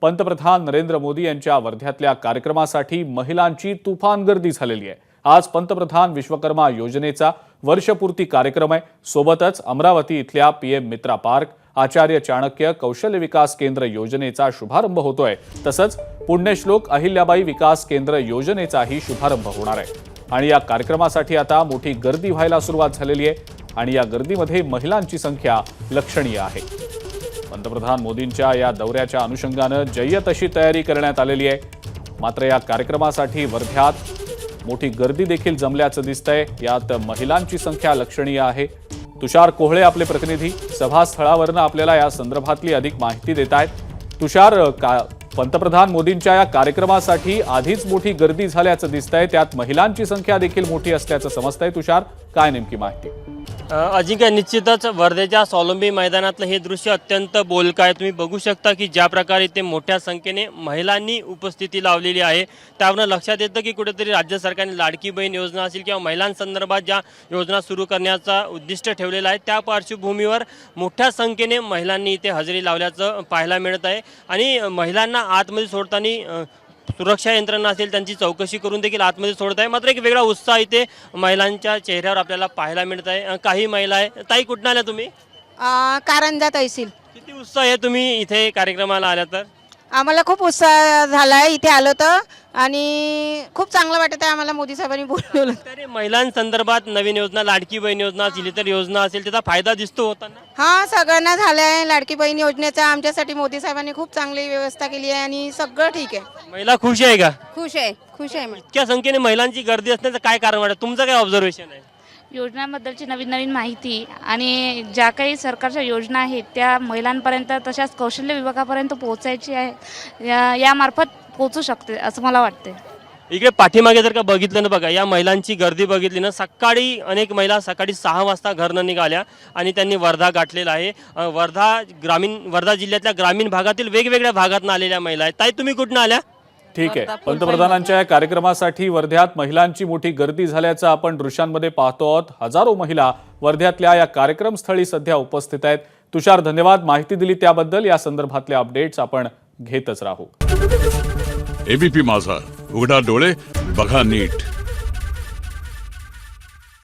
पंतप्रधान नरेंद्र मोदी यांच्या वर्ध्यातल्या कार्यक्रमासाठी महिलांची तुफान गर्दी झालेली आहे। आज पंतप्रधान विश्वकर्मा योजनेचा वर्षपूर्ती कार्यक्रम आहे। सोबतच अमरावती इथल्या पीएम मित्रा पार्क, आचार्य चाणक्य कौशल्य विकास केंद्र योजनेचा शुभारंभ होतोय। तसंच पुण्यश्लोक अहिल्याबाई विकास केंद्र योजनेचाही शुभारंभ होणार आहे। आणि या कार्यक्रमासाठी आता मोठी गर्दी व्हायला सुरुवात झालेली आहे आणि या गर्दीमध्ये महिलांची संख्या लक्षणीय आहे। पंतप्रधान मोदींच्या या दौऱ्याच्या अनुषंगाने जय्यत अशी तयारी करण्यात आलेली आहे। मात्र या कार्यक्रमासाठी वर्ध्यात मोठी गर्दी देखील जमल्याचं दिसतंय। यात महिलांची संख्या लक्षणीय आहे। तुषार कोहळे आपले प्रतिनिधी सभास्थळावरून आपल्याला या संदर्भातली अधिक माहिती देत आहेत। तुषार, पंतप्रधान मोदींच्या या कार्यक्रमासाठी आधीच मोठी गर्दी झाल्याचं दिसतंय, त्यात महिलांची संख्या देखील मोठी असल्याचं समजतंय। तुषार, काय नेमकी माहिती? अजिंक्य, निश्चितच वर्धेच्या स्वावलंबी मैदानातलं हे दृश्य अत्यंत बोलकं आहे। तुम्ही बघू शकता की ज्या प्रकारे इथे मोठ्या संख्येने महिलांनी उपस्थिती लावलेली आहे, त्यावरून लक्षात येतं की कुठेतरी राज्य सरकारने लाडकी बहीण योजना असेल किंवा महिलांसंदर्भात ज्या योजना सुरू करण्याचा उद्दिष्ट ठेवलेला आहे, त्या पार्श्वभूमीवर मोठ्या संख्येने महिलांनी इथे हजेरी लावल्याचं पाहायला मिळत आहे। आणि महिलांना आतमध्ये सोडताना सुरक्षा यंत्रणा असेल त्यांची चौकशी करून देखील आतमध्ये सोडत आहे। मात्र एक वेगळा उत्साह इथे महिलांच्या चेहऱ्यावर आपल्याला पाहायला मिळत आहे। काही महिला आहे। ताई, कुठून आल्या तुम्ही? कारंजा तहसील। किती उत्साह आहे तुम्ही इथे कार्यक्रमाला आल्या? तर आम्हाला खूप उत्साह झाला आहे इथे आलो तर, आणि खूप चांगलं वाटत आहे आम्हाला मोदी साहेबांनी बोलवलं। तर महिलांसंदर्भात नवीन योजना, लाडकी बहीण योजना असेल, इतर योजना असेल, त्याचा फायदा दिसतो होताना? हां, सगळ्यांना झालं आहे। लाडकी बहीण योजनेचा आमच्यासाठी मोदी साहेबांनी खूप चांगली व्यवस्था केली आहे आणि सगळं ठीक आहे। महिला खुश आहे का? खुश आहे, खुश आहे। इतक्या संख्येने महिलांची गर्दी असण्याचं काय कारण वाटतं? तुमचं काय ऑब्झर्वेशन आहे? योजनांबद्दलची नवीन माहिती आणि ज्या काही सरकारच्या योजना आहेत त्या महिलांपर्यंत, तशाच कौशल्य विभागापर्यंत पोहोचायची आहे, यामार्फत पोहोचू शकते असं मला वाटते। इकडे पाठीमागे जर का बघितलं ना, बघा या महिलांची गर्दी बघितली ना, सकाळी अनेक महिला सकाळी 6 वाजता घरनं निघाल्या आणि त्यांनी वर्धा गाठलेला आहे। वर्धा जिल्ह्यातल्या ग्रामीण भागातील वेगवेगळ्या भागातून आलेल्या महिला आहेत। ताई, तुम्ही कुठून आल्या? ठीक आहे, पंतप्रधानांच्या या कार्यक्रमासाठी वर्ध्यात महिलांची मोठी गर्दी झाल्याचं आपण दृश्यांमध्ये पाहतो आहोत। हजारो महिला वर्ध्यातल्या या कार्यक्रमस्थळी सध्या उपस्थित आहेत। तुषार, धन्यवाद माहिती दिली त्याबद्दल। या संदर्भातले अपडेट्स आपण घेतच राहू। एबीपी माझा, उघडा डोळे बघा नीट।